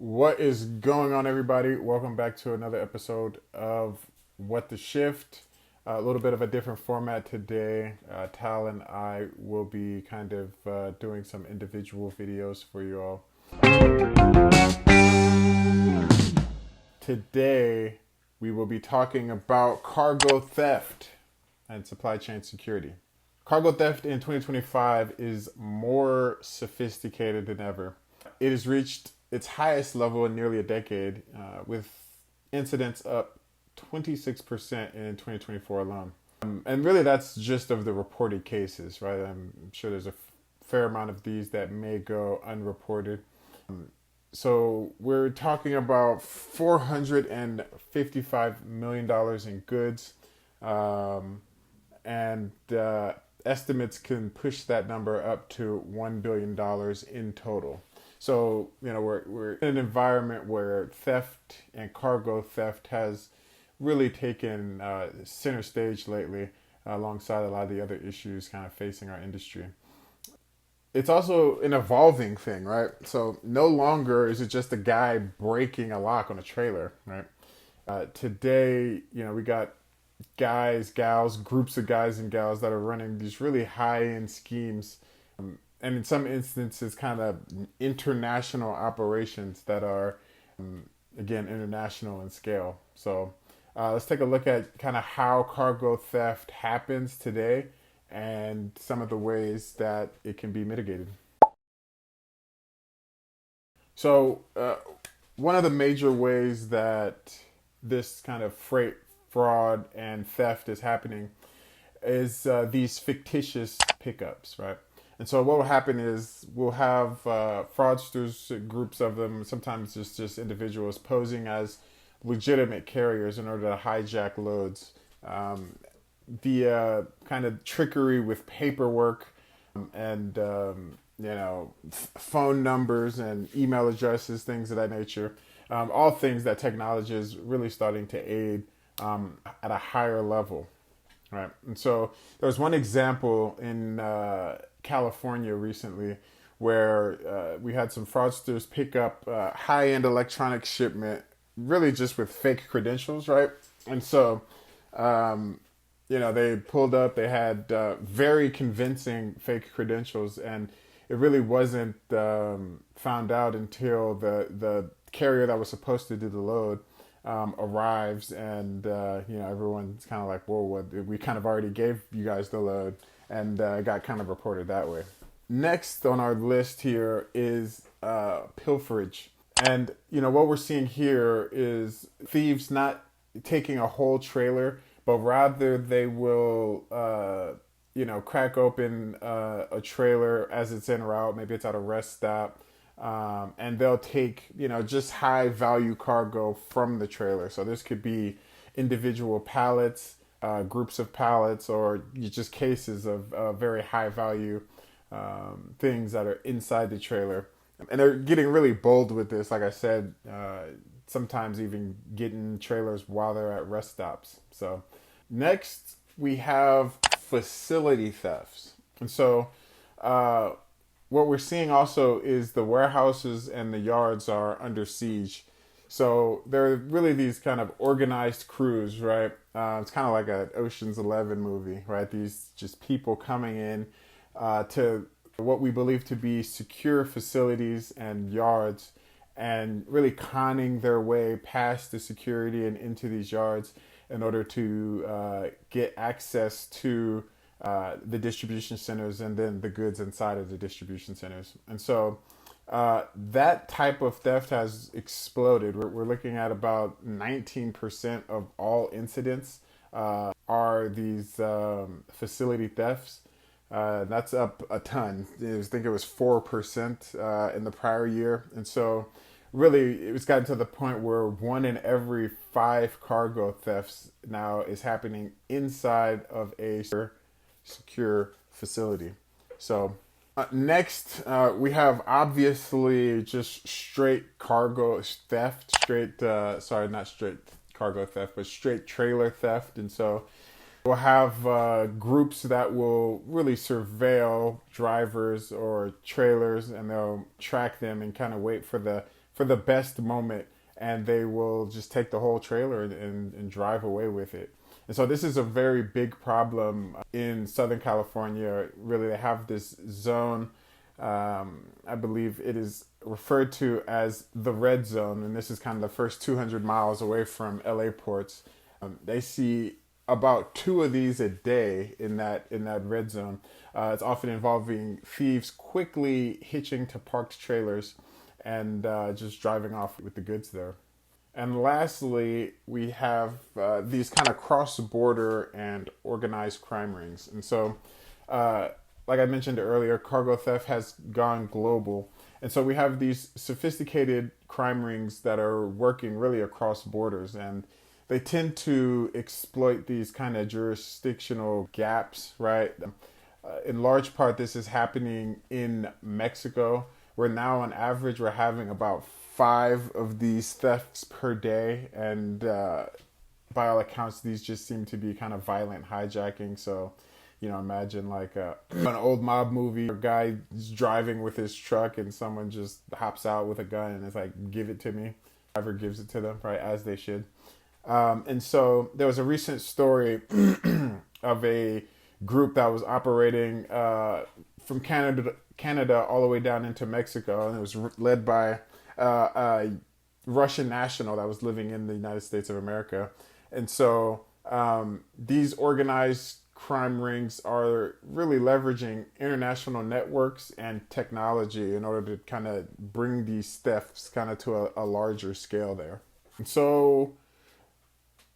What is going on, everybody? Welcome back to another episode of What the Shift. A little bit of a different format today. Tal and I will be kind of doing some individual videos for you all. Today, we will be talking about cargo theft and supply chain security. Cargo theft in 2025 is more sophisticated than ever. It has reached its highest level in nearly a decade, with incidents up 26% in 2024 alone. And really, that's just of the reported cases, right? I'm sure there's a fair amount of these that may go unreported. So we're talking about $455 million in goods, and estimates can push that number up to $1 billion in total. So, we're in an environment where theft and cargo theft has really taken center stage lately, alongside a lot of the other issues kind of facing our industry. It's also an evolving thing, right? So no longer is it just a guy breaking a lock on a trailer, right? Today, we got guys, gals, groups of guys and gals that are running these really high-end schemes, and in some instances, kind of international operations that are, again, international in scale. So let's take a look at kind of how cargo theft happens today and some of the ways that it can be mitigated. So one of the major ways that this kind of freight fraud and theft is happening is these fictitious pickups, right? And so what will happen is we'll have fraudsters, groups of them, sometimes just individuals posing as legitimate carriers in order to hijack loads, via kind of trickery with paperwork, and phone numbers and email addresses, things of that nature. All things that technology is really starting to aid at a higher level, right? And so there was one example in California recently where we had some fraudsters pick up high-end electronic shipment really just with fake credentials, right? And so they pulled up, they had very convincing fake credentials, and it really wasn't found out until the carrier that was supposed to do the load arrives, and everyone's kind of like, whoa, what, we kind of already gave you guys the load, and got kind of reported that way. Next on our list here is pilferage. And what we're seeing here is thieves not taking a whole trailer, but rather they will crack open a trailer as it's en route. Maybe it's at a rest stop, and they'll take just high value cargo from the trailer. So this could be individual pallets, groups of pallets, or just cases of very high value things that are inside the trailer. And they're getting really bold with this. Like I said, sometimes even getting trailers while they're at rest stops. So next we have facility thefts. And so what we're seeing also is the warehouses and the yards are under siege. So there are really these kind of organized crews, right? It's kind of like an Ocean's 11 movie, right? These just people coming in to what we believe to be secure facilities and yards, and really conning their way past the security and into these yards in order to get access to the distribution centers and then the goods inside of the distribution centers. And so that type of theft has exploded. We're looking at about 19% of all incidents are these facility thefts. That's up a ton. I think it was 4% in the prior year. And so really it's gotten to the point where 1 in every 5 cargo thefts now is happening inside of a secure facility. So next, we have obviously just straight cargo theft, not straight cargo theft, but straight trailer theft. And so we'll have groups that will really surveil drivers or trailers, and they'll track them and kind of wait for for the best moment, and they will just take the whole trailer and drive away with it. And so this is a very big problem in Southern California. Really, they have this zone. I believe it is referred to as the red zone, and this is kind of the first 200 miles away from LA ports. They see about two of these a day in that red zone. It's often involving thieves quickly hitching to parked trailers and just driving off with the goods there. And lastly, we have these kind of cross-border and organized crime rings. And so, like I mentioned earlier, cargo theft has gone global. And so we have these sophisticated crime rings that are working really across borders. And they tend to exploit these kind of jurisdictional gaps, right? In large part, this is happening in Mexico, where now on average we're having about 5 of these thefts per day, and by all accounts, these just seem to be kind of violent hijacking. So, imagine like an old mob movie, a guy is driving with his truck, and someone just hops out with a gun and is like, "Give it to me." Driver gives it to them, right, as they should. And so there was a recent story of a group that was operating from Canada all the way down into Mexico, and it was led by a Russian national that was living in the United States of America. And so these organized crime rings are really leveraging international networks and technology in order to kind of bring these thefts kind of to a larger scale there. And so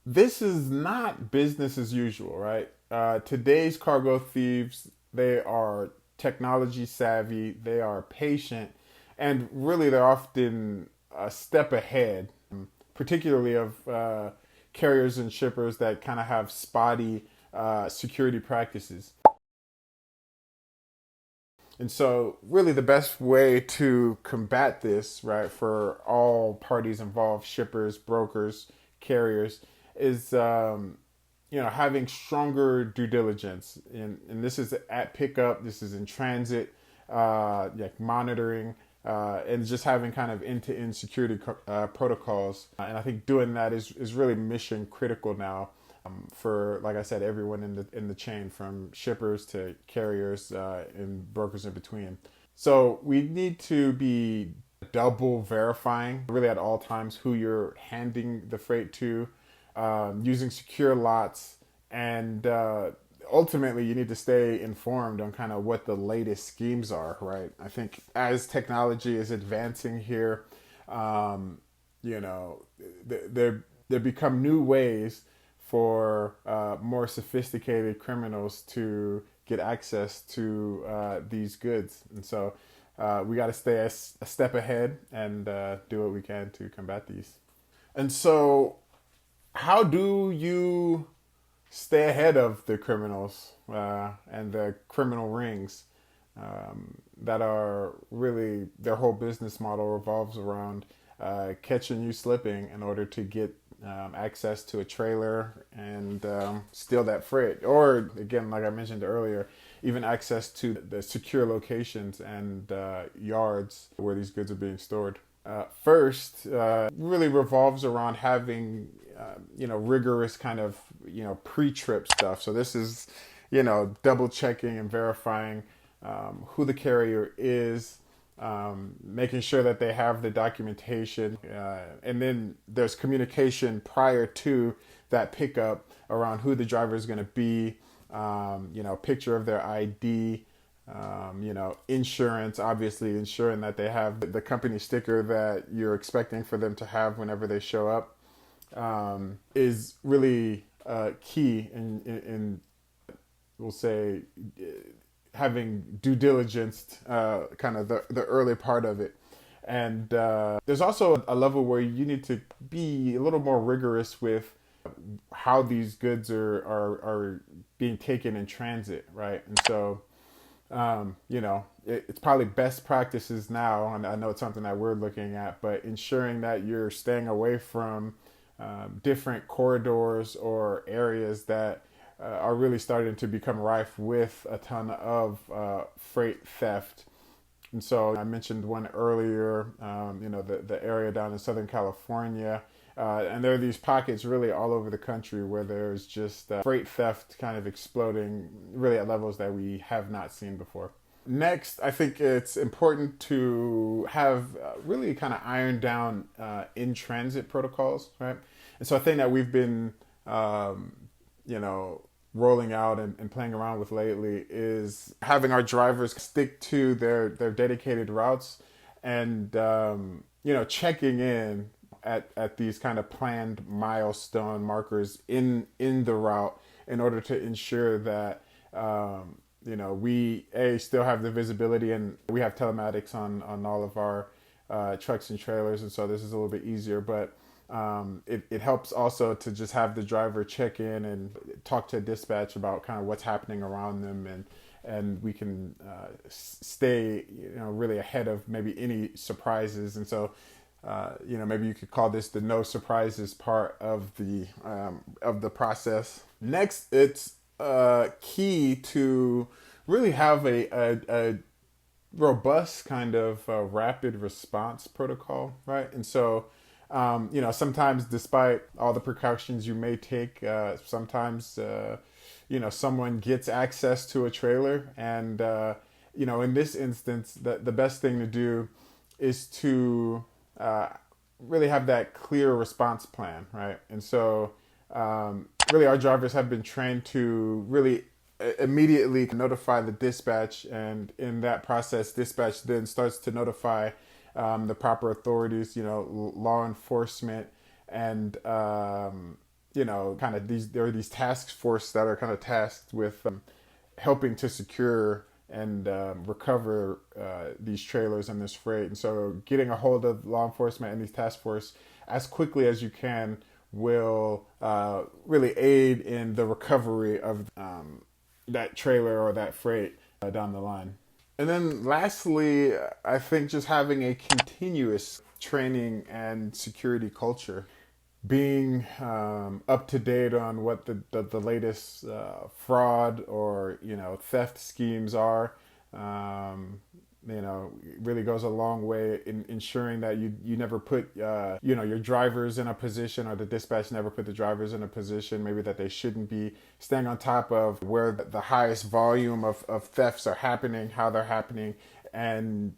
this is not business as usual, right? Today's cargo thieves, they are technology savvy, they are patient, and really they're often a step ahead, particularly of carriers and shippers that kind of have spotty security practices. And so really the best way to combat this, right, for all parties involved, shippers, brokers, carriers, is having stronger due diligence, and this is at pickup, this is in transit, like monitoring, and just having kind of end-to-end security protocols. And I think doing that is really mission critical now, for, like I said, everyone in the chain, from shippers to carriers and brokers in between. So we need to be double verifying really at all times who you're handing the freight to, using secure lots, and ultimately you need to stay informed on kind of what the latest schemes are, right? I think as technology is advancing here, there become new ways for more sophisticated criminals to get access to these goods. And so we got to stay a step ahead and do what we can to combat these. And so how do you stay ahead of the criminals and the criminal rings that are really, their whole business model revolves around catching you slipping in order to get access to a trailer and steal that freight? Or again, like I mentioned earlier, even access to the secure locations and yards where these goods are being stored. First, really revolves around having rigorous kind of pre-trip stuff. So this is double checking and verifying who the carrier is, making sure that they have the documentation, and then there's communication prior to that pickup around who the driver is going to be, picture of their ID, insurance, obviously ensuring that they have the company sticker that you're expecting for them to have whenever they show up, is really key in we'll say having due diligence, kind of the early part of it. And there's also a level where you need to be a little more rigorous with how these goods are being taken in transit, right? And so it's probably best practices now, and I know it's something that we're looking at, but ensuring that you're staying away from different corridors or areas that are really starting to become rife with a ton of freight theft, And so I mentioned one earlier, the area down in Southern California. And there are these pockets really all over the country where there's just freight theft kind of exploding really at levels that we have not seen before. Next, I think it's important to have really kind of ironed down in transit protocols, right? And so a thing that we've been, you know, rolling out and playing around with lately is having our drivers stick to their dedicated routes and, checking in at these kind of planned milestone markers in the route in order to ensure that we still have the visibility, and we have telematics on all of our trucks and trailers, and so this is a little bit easier. But it helps also to just have the driver check in and talk to dispatch about kind of what's happening around them, and we can stay really ahead of maybe any surprises. And so maybe you could call this the no surprises part of the process. Next, it's key to really have a robust kind of rapid response protocol, right? And so, sometimes despite all the precautions you may take, sometimes, someone gets access to a trailer. And, in this instance, the best thing to do is to really have that clear response plan, right? And so, really, our drivers have been trained to really immediately notify the dispatch, and in that process, dispatch then starts to notify the proper authorities, law enforcement, and kind of there are these task force that are kind of tasked with helping to secure and recover these trailers and this freight. And so, getting a hold of law enforcement and these task force as quickly as you can will really aid in the recovery of that trailer or that freight down the line. And then lastly, I think just having a continuous training and security culture, being up to date on what the latest fraud or theft schemes are, really goes a long way in ensuring that you never put your drivers in a position, or the dispatch never put the drivers in a position maybe that they shouldn't be, staying on top of where the highest volume of thefts are happening, how they're happening, and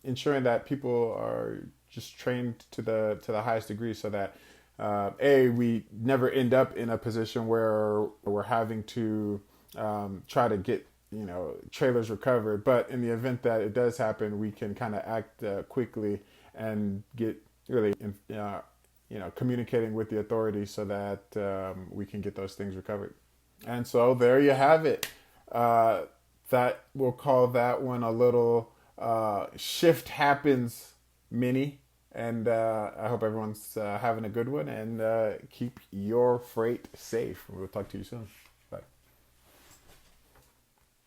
ensuring that people are just trained to the highest degree, so that we never end up in a position where we're having to try to get trailers recovered. But in the event that it does happen, we can kind of act quickly and get really communicating with the authorities so that we can get those things recovered. And so there you have it. That we'll call that one a little shift happens mini. And I hope everyone's having a good one, and keep your freight safe. We'll talk to you soon.